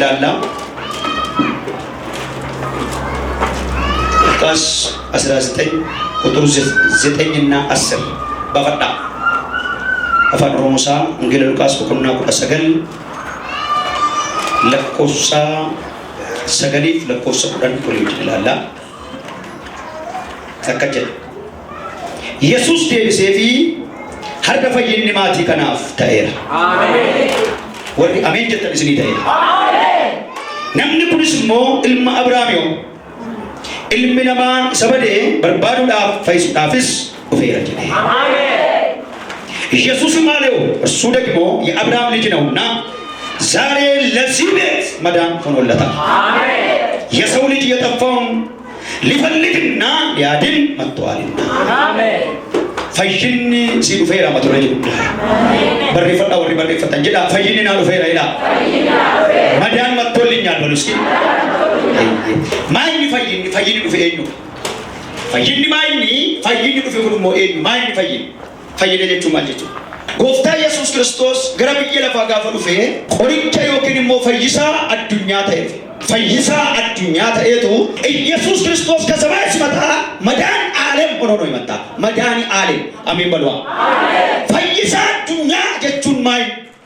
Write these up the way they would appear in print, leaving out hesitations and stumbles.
ላላ ሉቃስ 19 ቁጥር 9 እና 10 በፈዳ አፋን ኦሮሞሳ እንግሊዝ ሉቃስ በቁና ቁሰገል ለቆሳ ሰገሊፍ ለቆሳ ቁዳን ፖሊት ላላ ተከጀል ኢየሱስ ደብሴፊ harka fayyinni maatii kanaaf ta'eera. Ameen. Warri ameen jettan isinii ta'eera. Ameen. Namni kunis immoo ilma Abrahaamiyo. Ilmi namaa isa badee barbaaduudhaaf fayyisuudhaafis dhufeera jedhee. Ameen. ኢየሱስ ማለው እርሱ ደግሞ የአብርሃም ልጅ ነውና ዛሬ ለዚህ ቤት መዳን ሆኖለታል። አሜን። የሰው ልጅ የጠፋውን ሊፈልግና ሊያድን መጥቷልና። አሜን። فيجني سيدو فيرا ما ترجع بري فتا وري بري فتا جدا فيجني نالو فيرا إلا مديان ما تولين يا بلوسكي ما إني فيجني في إنه فيجني ما إني فيجني في كل مو إنه ما إني فيجني جتوا ما جتوا غفتا يسوع كريستوس غرابي يلا فاقا فلو فيه قريبا يوكيني مو فيجسا الدنيا تهيف فيجسا الدنيا تهيتو يسوع كريستوس كسبان سمتا مدان عالم أنو يمتا مداني عالم أمين بلوا فيجسا الدنيا جتون ماي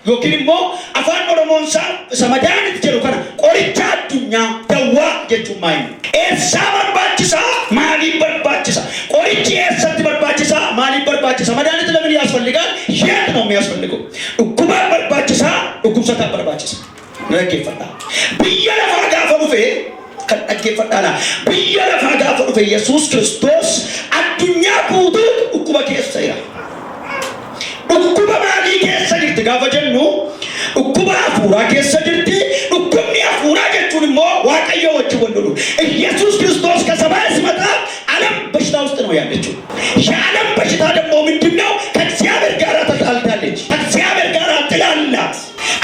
يوكيني مو أفان أورمونسا سمداني تجرو كنا قريبا الدنيا دوا جتون ماي إرسامن باتشسا مالي باتشسا قريبا إرسات باتشسا مالي باتشسا مداني تلمني أسفل لغان يات نومي أسفل لغو أكوبا باتشسا أكوبسا باتشسا نرجع فتا بيا فاقا فلوفه kan dhaggeeffadhaana biyya lafaa gaafa dhufe Yesuus Kiristoos addunyaa guutuu dhukkuba keessa jira. Dhukkuba maalii keessa jirti gaafa jennu dhukkuba hafuuraa keessa jirti. Dhukkubni hafuuraa jechuun immoo Waaqayyo wajjin wal lolu. Yesuus Kiristoos ከሰማይ ሲመጣ ዓለም በሽታ ውስጥ ነው ያለችው። የዓለም በሽታ ደግሞ ምንድነው? ከእግዚአብሔር ጋር ተጣልታለች። ከእግዚአብሔር ጋር ጥል አላት።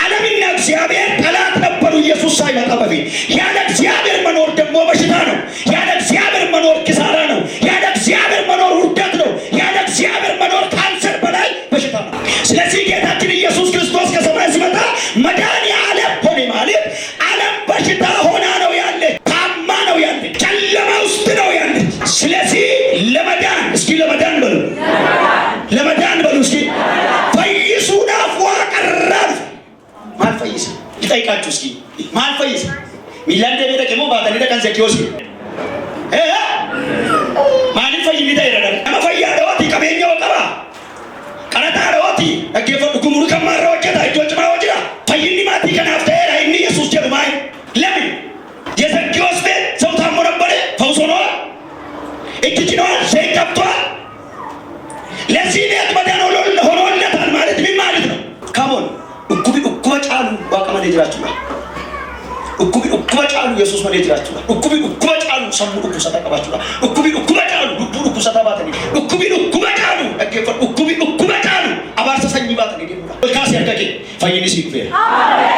ዓለምና እግዚአብሔር ጠላት ነበሩ ኢየሱስ ሳይመጣ በፊት። ያለ እግዚአብሔር መኖር ደግሞ በሽታ ነው። ያለ እግዚአብሔር መኖር ኪሳራ ነው። ያለ እግዚአብሔር መኖር ውርደት ነው። ያለ እግዚአብሔር መኖር ካንሰር በላይ በሽታ ነው። ስለዚህ ጌታችን ኢየሱስ ክርስቶስ ከሰማይ ሲመጣ መድኃኒዓለም ሆነ ማለት ዓለም በሽታ ሆና ነው ያለ፣ ታማ ነው ያለ፣ ጨለማ ውስጥ ነው ያለ። ስለዚህ ለመዳን እስኪ ለመዳን በሉ፣ ለመዳን በሉ እስኪ ፈይሱና ፈቀራል ማልፈይስ ይጠይቃችሁ እስኪ ማልፈይስ ሚላንደ ቤተ ከሞ ባታኒ ደቀን ዘኪዮስ ማልፈይ ይታይራል አመፈያ ደውቲ ከበኛው ቀባ ቀረታ ደውቲ አገፈዱ ጉሙሩ ከማራው ጀታ እጆች ማወጅራ ፈይኒ ማቲ ከናፍተ አይኒ ኢየሱስ ጀማይ ለምን የዘኪዮስ ቤት ሰው ታሞ ነበር ፈውሶ ነው እጅጅነው ዘይቀጥቷል ለዚህ ቤት መዳን ሆኖለታል ማለት ምን ማለት ነው? ካሞን እኩቢ ጫሉ ዋቀመ ለጅራችሁ እኩቢ ጫሉ ኢየሱስ ወደ ጅራችሁ እኩቢ ጫሉ ሰሙ ቁሰታ ቀባችሁ እኩቢ ጫሉ ዱዱ ቁሰታ ባተኒ እኩቢ ጫሉ አገፈ እኩቢ ጫሉ አባርሰ ሰኝ ባተኒ ደሙላ ካስ ያርካቂ ፈይኒ ሲኩፌ አሜን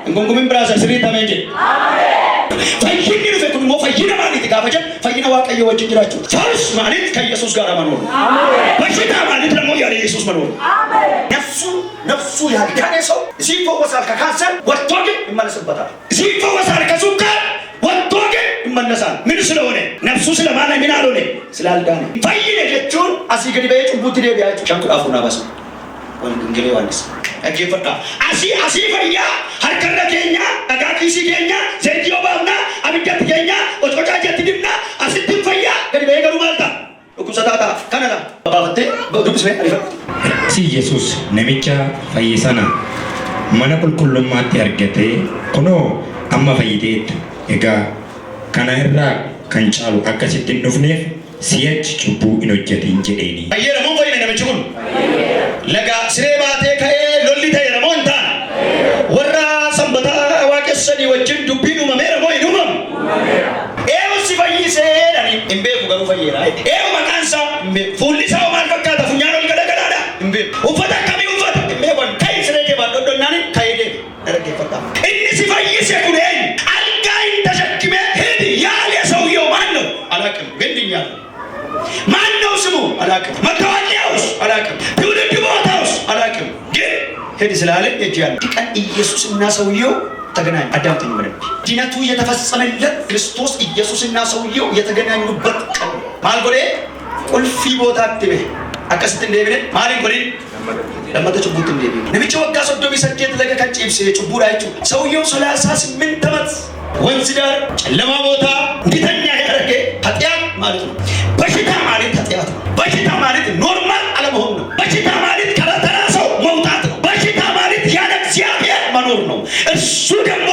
እንጎንጎምን ብራዘር ስሪ ታመንጀ አሜን ፈይኒ ነው ሞ ፈይና ማለት ጋፈጀ ፈይና ዋቀየ ወጭ ጅራችሁ ፈውስ ማለት ከኢየሱስ ጋር መኖር አሜን በሽታ ማለት ደግሞ ያለ ኢየሱስ መኖር አሜን ነፍሱ ያዳነ ሰው ሲፈወሳል ከካንሰር ወጥቶ ግን ይመለስበታል። ሲፈወሳል ከሱካር ወጥቶ ግን ይመለሳል። ምን ስለሆነ ነፍሱ ስለማለ ምን አልሆነ ስላልዳነ ፈይነ ጀቹን አሲገዲ በየጩ ቡት ደቢያቹ ሸንቁዳፉና ባስ ወንድንገሌ ዋንስ አገፈጣ አሲ ፈያ ሀርከረ ኬኛ አጋቂሲ ኬኛ ዘንጂዮ ባውና አብጀት ኬኛ ወጮጫጀት ድምና አሲትን ፈያ ገዲ በየገሩ ማልታ ቁሰታታ ከነላ ባባቴ በዱብስ ወይ አሪፈ si Yesus namicha fayyisana mana qulqullummaatti argate kunoo amma fayyideettu egaa kana irraa kan caalu akkasitti hin dhufneef si'achi cubbuu hin hojjetin jedheeni. Fayyadamuun fayyina namichi kun laga siree baatee ka'ee lolli ta'eera moo hin taane warra sanbataa waaqessanii wajjin dubbiin uumameera moo hin uumamu? Eewu si fayyisee dhani hin beeku garuu fayyeera. Eewu maqaan isaa fuulli isaa maal fakkaata funyaan ol galagadhaadha hin beeku. Uffata akkamii uffata hin beeku kai siree kee baadhodhonnaan ka'ee deemu dargaggeeffata. Inni si fayyise kun eenyu? Algaa hin tashakkime hidi yaale ሰውየው ማን ነው? አላውቅም ገንድኛል ማን ነው ስሙ? አላውቅም መታወቂያውስ? አላውቅም ትውልድ ቦታውስ? አላውቅም ግን ሄድ ስላለ እጅ ያለ ቀን ኢየሱስና ሰውየው ተገናኙ። አዳምጠኝ በደንብ። ድነቱ የተፈጸመለት ክርስቶስ ኢየሱስና ሰውየው የተገናኙበት ቀን ማልጎዴ ቁልፊ ቦታ አትበ አቀስት እንደብነ ማሊን ጎዴ ለማተ ጭቡት እንደብነ ነብጭ ወጋ ሰዶ ቢሰደት ለከ ከጭብስ ጭቡራይቹ ሰውየው 38 ዓመት ወንዝ ዳር ጨለማ ቦታ እንዲተኛ ያደረገ ኃጢአት ማለት ነው። በሽታ ማለት ኃጢአት ነው። በሽታ ማለት ኖርማል አለመሆን ነው። በሽታ ማለት ከበተራ ሰው መውጣት ነው። በሽታ ማለት ያለ እግዚአብሔር መኖር ነው። እሱ ደግሞ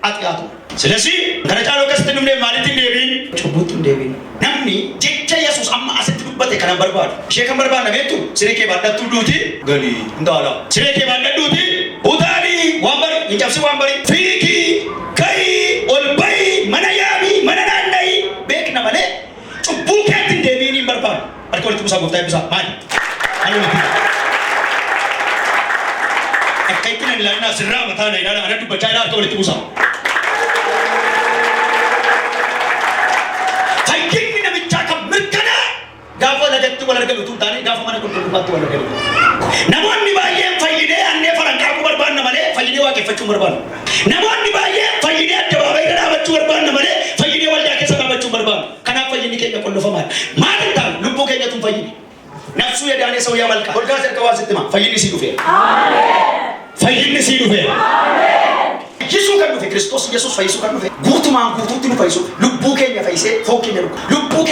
ኃጢአት ነው። ስለዚህ ከነጫሎ ከስተንም ላይ ማለት እንደቢን ጭቡት እንደቢን ነምኒ ጀጀ ኢየሱስ አማ አሰትብበት ከነበርባል ሸከምበርባ ነቤቱ ስሬኬ ባዳቱ ዱቲ ገሊ እንዳላ ስሬኬ ባዳዱቲ ኡታሊ ወንበር እንጨብሲ ወንበሪ ፊኪ ከይ ኦልበይ መናያቢ መናናይ ቤክና ማለ ጭቡከት እንደቢን ይበርባል አልኮልት ሙሳ ጎፍታ ይብሳ ማል አሉት አከይክን ለና ስራ መታና ይላል አነዱ በቻላ አልኮልት ሙሳ gaafa lagatti wal argalu tuutaani gaafa mana qulqullummaatti wal argalu namoonni baay'een fayyidee annee faranqaaquu barbaanna malee fayyidee waaqeffachuu barbaannu namoonni baay'een fayyidee addabaabayii dhaabachuu barbaanna malee fayyidee waldaa keessa dhaabachuu barbaannu kanaaf fayyinni keenya qollofamaadha maal ta'u lubbuu keenyatu fayyini nafsuu yadaanee sa'u yaa malkaa golgaa sirka waan sitti maa fayyinni sii dhufee fayyinni sii dhufee Yesus kan dhufe Kristos Yesus fayyisu kan dhufe guutumaan guutuutti nu fayyisu lubbuu keenya fayyisee foon keenya lubbuu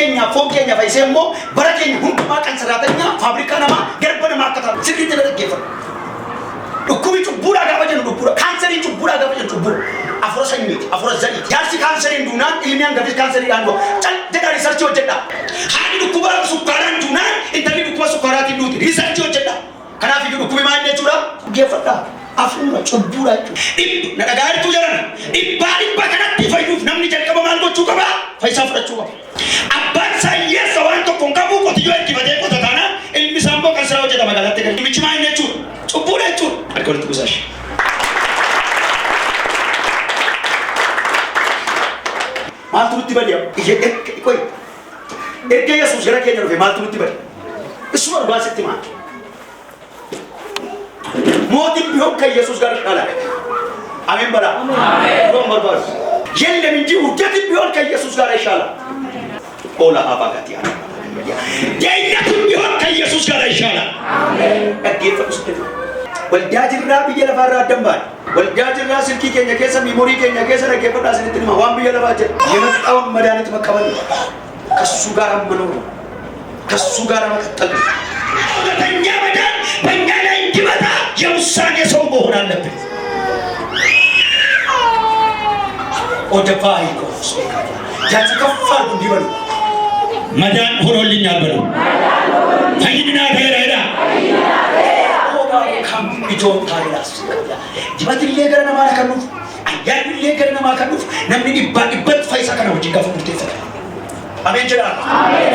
keenya fayyisee immoo bara keenya hundumaa kan sirraatanya faabrikaa namaa garba namaa akka taatu sirriitti dhaggeeffatu dhukkubi cubbuudhaa gaafa jennu dhukkuudha kaanserii cubbuudhaa gaafa jennu cubbuudha afura sanyiiti afura zaniiti jaarsi kaanseriin duunaan ilmi hangafis kaanseriidhaan du'a cal jedhaa riisarchii hojjedha haadhi dhukkuba sukkaaraan duunaan intalli dhukkuba sukkaaraatiin duuti riisarchii hojjedha kanaaf iyyuu dhukkubi maal jechuudha dhaggeeffadhaa afura cubbuudha jechuudha na dhagaa'irtuu jiran dhibbaa kanatti fayyuuf namni jalqaba maal gochuu qaba fayyisaa fudhachuu qaba abbaan saayyeessa waan tokko hin qabu qotiyyoo itti batee qotataana ilmi isaa immoo kan siraa hojjeta magaalaatti galu dhimichi maal jechuudha cubbuudha jechuudha harka walitti buusaashi maaltu nutti badi'a qoy erga Yesuus gara keenya dhufe maaltu nutti badi'a isuma dhugaasitti maal ሞትን ቢሆን ከኢየሱስ ጋር ይሻላል አሜን በላ አሜን ወንበርባር የለም እንጂ ውደትም ቢሆን ከኢየሱስ ጋር ይሻላል ኦላ አባጋት ያ የየትም ቢሆን ከኢየሱስ ጋር ይሻላል አሜን እዲፈስ ወልዳጅራ በየለፋራ ደምባል ወልዳጅራ ስልኪ ከኛ ከሰ ሚሞሪ ከኛ ከሰ ረገፈዳ ስንትማ ዋን በየለፋጀ የመጣውን መድኃኒት መቀበል ከሱ ጋር መኖር ከሱ ጋር መቀጠል ለኛ መዳን በእኛ ላይ እንዲመጣ የውሳኔ ሰው መሆን አለብን ኦደፋይ ኮስ ያትከፋሉ እንዲበሉ መዳን ሆኖልኛል በሉ ፈይድና ተገራዳ ካም ቢጆን ታይላስ ዲባትሌ ገረና ማከኑ አያድሌ ገረና ማከኑ ነምን ይባድበት ፈይሳ ከነው ጅጋፍ ምርቴፈ አሜን ጀራ አሜን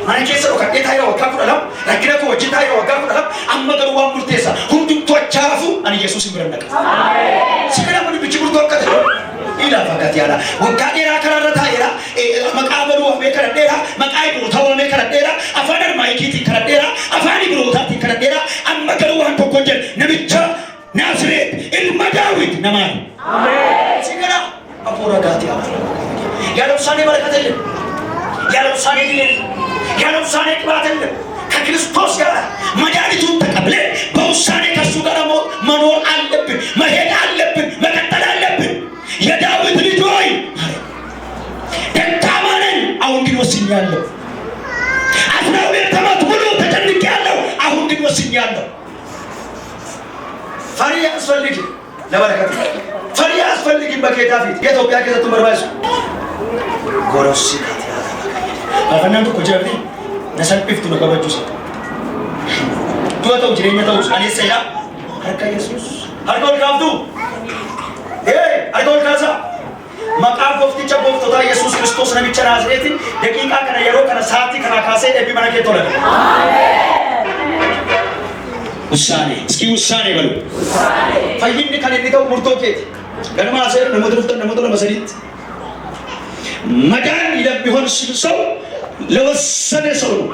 ማን ከሰው ከጤታ ይለው ወካፍራለም ረግረቱ ወጅታ ይለው ወካፍራለም አመገሩ ዋን ምርቴሳ ሁንዱም ተቻፉ አን ኢየሱስ ይምረነቀ አሜን ሲከራም ቢጭ ምርቶ ወቀተ ኢላ ፈቃት ያላ ወጋዴራ ከራረታ ይራ መቃበሉ ወበከረዴራ መቃይዱ ተወሜ ከረዴራ አፋደር ማይኪቲ ከረዴራ አፋኒ ብሮታቲ ከረዴራ አመገሩ ዋን ተቆንጀል ነብቻ ናዝሬት ኢልማዳዊት ነማን አሜን ሲከራ አፎራጋት ያላ ያለውሳኔ በረከተልን ያለውሳኔ ድልን ያለውሳኔ ቅባትልን ከክርስቶስ ጋር መድኃኒቱን ተቀብለን በውሳኔ ከሱ ጋር መኖር አለብን መሄድ አለብን መቀጠል አለብን የዳዊት ልጅ ሆይ ደካማ ነኝ አሁን ግን ወስኛለሁ 12 ዓመት ሙሉ ተጨንቄያለሁ አሁን ግን ወስኛለሁ ፈሪ ያስፈልግ ለበረከት ፈሪ ያስፈልግ በጌታ ፊት የኢትዮጵያ ከተቱ መርባስ ጎሮሲ አፈናንቱ ኮጀብቲ ነሰልፍቱ ለገበጁስ ዱአተው ጅሬኛተው አኔሰያ አርካ ኢየሱስ አርጎል ካፍቱ አርጎል ካሳ መቃፍ ወፍቲ ቸቦፍቶታ ኢየሱስ ክርስቶስ ነብቸ ናዝሬት ደቂቃ ከነ የሮ ከነ ሰዓቲ ከነ ካሴ ደቢ መነከቶ ለገ አሜን ውሳኔ እስኪ ውሳኔ በሉ ውሳኔ ፈይን ከነዲተው ሙርቶኬት ገነማ ሰር ነመድሩፍተ ለመሰሪት መዳን ይለብሆን ሰው ለወሰነ ሰው ነው።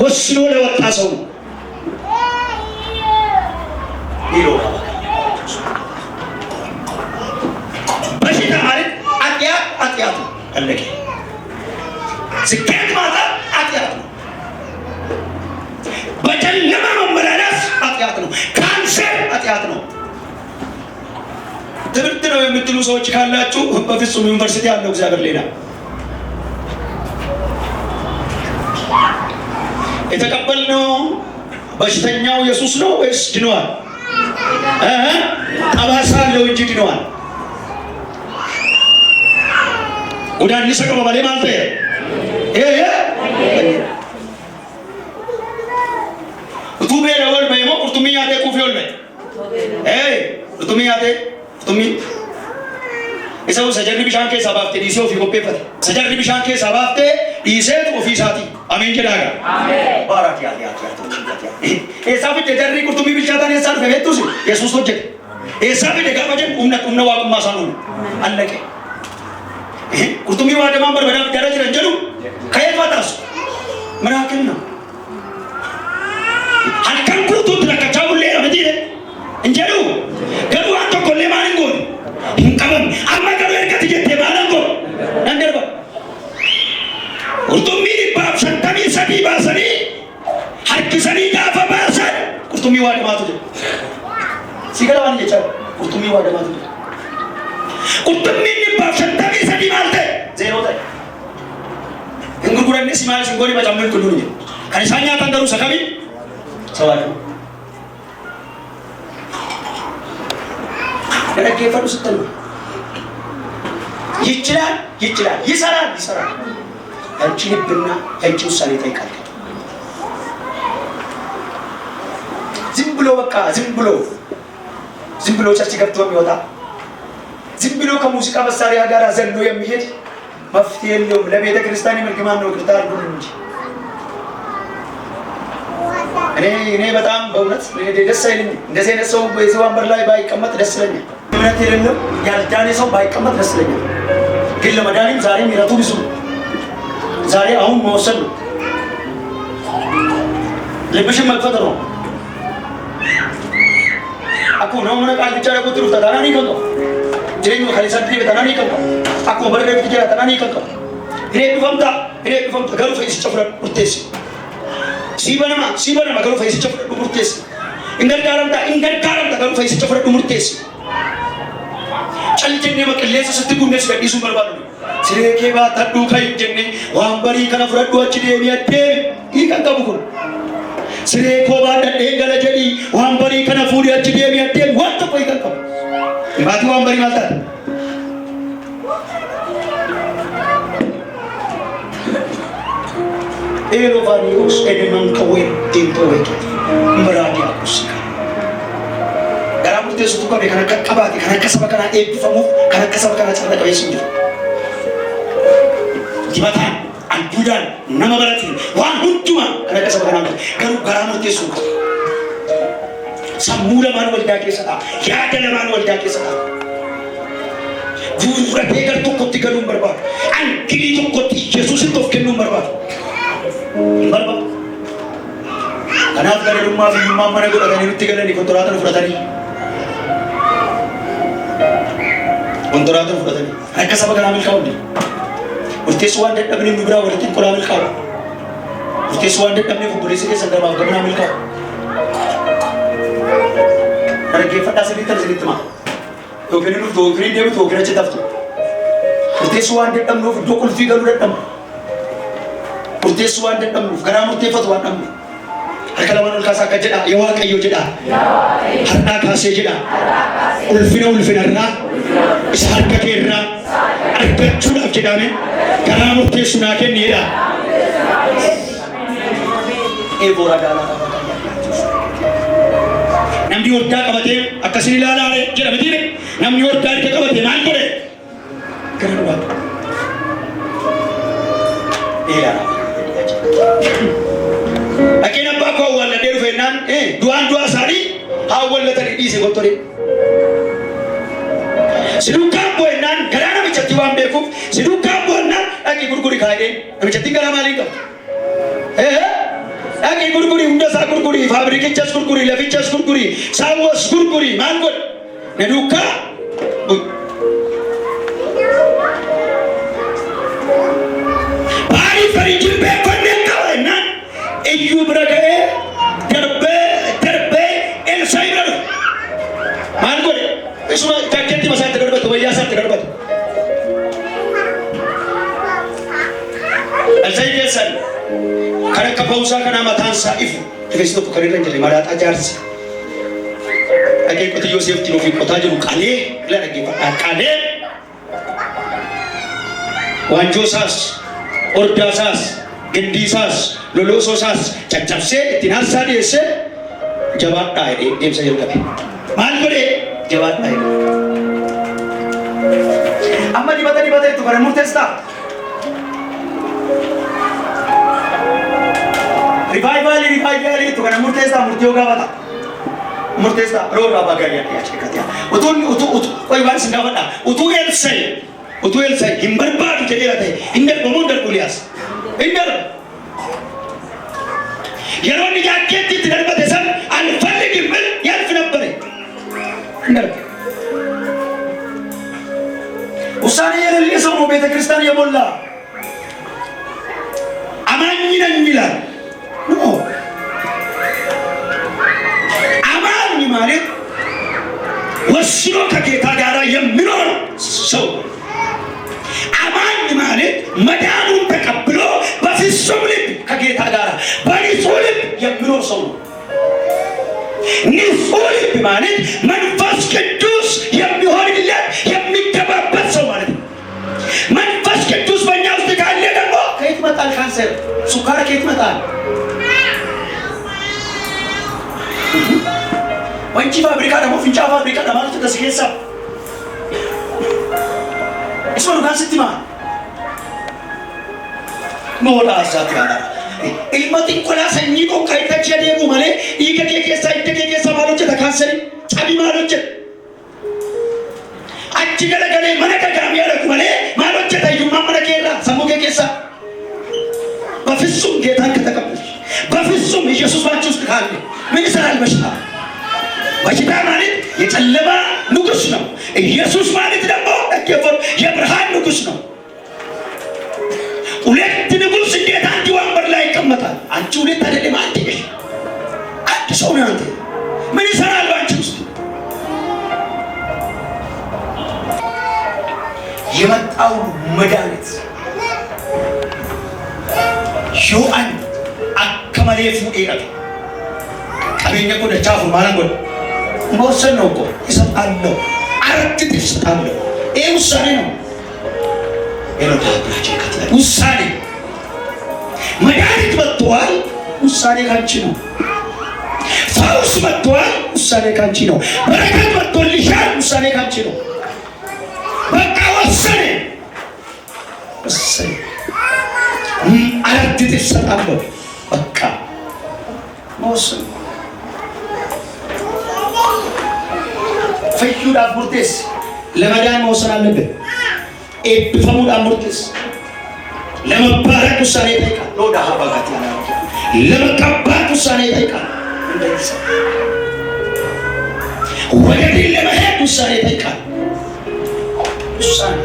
ወስኖ ለወጣ ሰው ነው። ይሮራ በሽታ ማለት ኃጢአት ነው። አለቀ። ስኬት ማጣት ኃጢአት ነው። በጨለማ መመላለስ ኃጢአት ነው። ካንሰር ኃጢአት ነው። ትምህርት ነው የምትሉ ሰዎች ካላችሁ በፍጹም ዩኒቨርሲቲ ያለው እግዚአብሔር ሌላ የተቀበልነው በሽተኛው ኢየሱስ ነው ወይስ ድኗል? ጠባሳ አለው እንጂ ድኗል። ጉዳን ሊሰቀው ባለ ማለት ኡቱቤ ለወል በይሞ ቁርጡሚ ያቴ ኩፊዮል በይ ቁርጡሚ ያቴ ቁርጡሚ ኢሳው ሰጀሪ ቢሻን ኬሳ ባፍቴ ዲሲዮ ፊ ኮፔፈት ሰጀሪ ቢሻን ኬሳ ባፍቴ ዲሴት ኦፊሳቲ አሜን ጀዳጋ አሜን ባራክ ያቴ ኤሳብ ጀሪ ቁርጡሚ ቢሻታን ኤሳር ፈቤቱስ ኢየሱስ ወጀ ኤሳብ ደጋባጀን ኡምነ ዋቁማ ሳኑ አለቀ። ቁርጡሚ ዋደማ በርበዳ ደረጀ ረንጀሉ ከየት ወጣስ ምራክል ነው halkan kutu trakachaa bullee amadile እንጀሩ ገዱ አንተ ኮሌ ማንጎ እንቀበም አማገሩ እርቀት ጀቴ ማንጎ አንደርባ ቁርጡሚ ዲባብ ሰንተሚ ሰዲ ባሰኒ ሐርኪሰኒ ጋፋ ባሰን ቁርጡሚ ዋደማቱ ሲገራን ይቻ ቁርጡሚ ዋደማቱ ቁርጡሚ ዲባብ ሰንተሚ ሰዲ ማልተ ዜሮ ታይ እንጉጉረኔ ሲማል ሲንጎሪ በጫምን ኩሉኝ ከሳኛ ታንደሩ ሰከቢ ሰዋል ለከፈሉ ስትል ይችላል ይሰራል አንቺ ልብና አንቺ ውሳኔ ጠይቃለህ። ዝም ብሎ ቸርች ገብቶ የሚወጣ ዝም ብሎ ከሙዚቃ መሳሪያ ጋር ዘሎ የሚሄድ መፍትሄ የለውም። ለቤተ ክርስቲያን መልክማን ነው ቅርታ አድርጉ እንጂ እኔ በጣም በእውነት ደስ አይለኝም። እንደዚህ አይነት ሰው በዚህ ወንበር ላይ ባይቀመጥ ደስ ይለኛል። እምነት የሌለው ያልዳነ ሰው ባይቀመጥ ደስ ይለኛል። ግን ለመዳንም ዛሬ ምሕረቱ ብዙ ዛሬ አሁን መወሰን ነው። ልብሽን መክፈት ነው። አኩ ነው ምን ቃል ብቻ ነው ቁጥሩ ተዳናኒ ከንቶ ጀኝ ከሊሰድ በተናኒ ከንቶ አኩ በረገ ብቻ ተናኒ ከንቶ እኔ ቢፈምታ ገሩ ፈይስ ጨፍረ ቁርቴስ ሲበነማ ገሩ ፈይስ ጨፍረ ቁርቴስ እንገርጋረምታ ገሩ ፈይስ ጨፍረ ቁርቴስ ጨልጀኔ መቅሌስ ስትጉነስ ገዲሱ በርባሉ ሲሬኬ ባታዱ ከይጀኔ ዋንበሪ ከነፍረዱ አቺ ደሚያቴ ይቀንቀቡኩ ሲሬኮ ባደደ ገለጀዲ ዋንበሪ ከነፉዲ አቺ ደሚያቴ ወጥ ቆይ ይቀንቀቡ ማቲ ዋንበሪ ማልታት ኤሎቫኒዮስ ኤደማን ከወይ ቲንቶዌ ምራዲያ ኩስካ garamutte sutu kabe kana kabati kana kasaba kana ebifamu kana kasaba kana tsana kabe sinjo dibata anjudan nama barati wan huntuma kana kasaba kana garu garamutte sutu samura man walda ke sada yaadala man walda ke sada dura pegar to kotti galum barba ankili to kotti jesus to kenum barba kanaf gare rumma fi mamma ne godani nutti galani kontoratan furatani kontoratan furatani akka sabaka namil kawdi urtesu wande dabni nubra wala tin qoramil kaw urtesu wande dabni fubrisi ke sangar ma namil kaw arge fata se bitar zilitma to kenu to kri debu to kra chetaftu urtesu wande dabno fu dokul fi galu dam urtesu wande dabno garamu tefat wa dam Kalaman kasa kajeda yawa kayo jeda harna kase jeda ulfina ra ishar kakirra argachuna jeda ne karamu te suna ke nira e bora dala namdi orda kabate akasini lala re jeda bedine namdi orda ke kabate nan kore karwa era akena bako wala deru fenan dua sari awalla tadi isi gotore siduka boenan garana bichati wambe ku siduka boenan aki gurguri khaide bichati gara malika Dhaqi gurguri, hundasaa gurguri, faabrikichas gurguri, lafichas gurguri, saawwas gurguri, maal godhi? Na duukaa baay'ee farii jilbeeffannee qaba jennaan iyyuu bira ga'ee darbee Elsaa'i bira dhufe. Maal godhe? Isuma jaakkeetti masaatti darbate, wayyaa isaatti darbate. Elsaa'i keessan kan akka ba'uusaa kanaa mataan isaa ifu rifeensi tokko kan irra hin jirre maraaxaa jaarsi. Dhaqee qotiyyoo seeftiin ofii qotaa jiru qalee ila dhaggeeffadhaa qalee waanjoo isaas ordaa isaas gindii isaas loloosoo isaas caccabsee ittiin harsaa dhiyeessee jabaadhaa jedhee deemsa jalqabe. Maal godhee? Jabaadhaa jedhee. Amma dibata jettu kana murteessaa. Rivaayivaalii jettu kana murteessaa murtii yoo gaafata. Murteessaa roorraa baagaarii adda yaachifate. Qoy waan isin gaafadhaa. Utuu Elsaa'i hin barbaadu jedheera ta'e hin darbamu hin darbu Liyaas. Hin darbu. Yeroo inni jaakkeetti itti darbate san alfalligin bil yalfi nabbare. Hin darbu. ውሳኔ የሌለ ሰው ነው ቤተ ክርስቲያን የሞላ አማኝ ነኝ ይላል። አማኝ ማለት ወስኖ ከጌታ ጋር የሚኖር ሰው። አማኝ ማለት መዳኑን ተቀብሎ በፍጹም ልብ ከጌታ ጋር በንጹህ ልብ የሚኖር ሰው ነው። ንጹህ ልብ ማለት መንፈስ ቅዱስ የሚሆንለት የሚገባበት ሰው ማለት ነው። መንፈስ ቅዱስ በእኛ ውስጥ ካለ ደግሞ ከየት ይመጣል? ካንሰር፣ ሱካር ከየት ይመጣል? ወንጂ ፋብሪካ ደግሞ ፍንጫ ፋብሪካ ለማለት ተስከሳ እሱን ጋር ስትማ ሞላ አሳት ያላ ilmati kola sanyi ko kaita chede mu male ike ke sa maloche ta kanseri chabi maloche achi gale mana ka gamiya la male maloche ta yumma mana kera samuke kesa በፍጹም ጌታን ከተቀበልሽ በፍጹም ኢየሱስ ባንቺ ውስጥ ካለ ምን ይሰራል? በሽታ ማለት የጨለማ ንጉስ ነው። ኢየሱስ ማለት ደግሞ የብርሃን ንጉስ ነው። ሁለት ንጉስ እንዴት አንድ ወንበር ላይ ይቀመጣል? አንቺ ሁለት አይደለም አንድ ነሽ። አንድ ሰው ነው አንተ። ምን ይሰራል ባንቺ ውስጥ? የመጣው መድኃኒት ዮአን አከመሌ ፉዴራ ቀበኛ ቆደ ቻፉ ማለት ነው። መወሰን ነው እኮ ይሰጣለው፣ አረግጥ ይሰጣለው። ይሄ ውሳኔ ነው። ውሳኔ መድኃኒት መጥቷል። ውሳኔ ካንቺ ነው። ፈውስ መጥቷል። ውሳኔ ካንቺ ነው። በረከት መጥቶልሻል። ውሳኔ ካንቺ ነው። በቃ ወሰነ። አረግጥ ይሰጣለው። በቃ መወሰን ፈዩዳፍ ሙርቴስ ለመዳን መወሰን አለብን። ኤብፈሙዳፍ ሙርቴስ ለመባረክ ውሳኔ ይጠይቃል። ሎዳ ሀባጋት ለመቀባት ውሳኔ ይጠይቃል። እንደዚህ ወደ ድል ለመሄድ ውሳኔ ይጠይቃል። ውሳኔ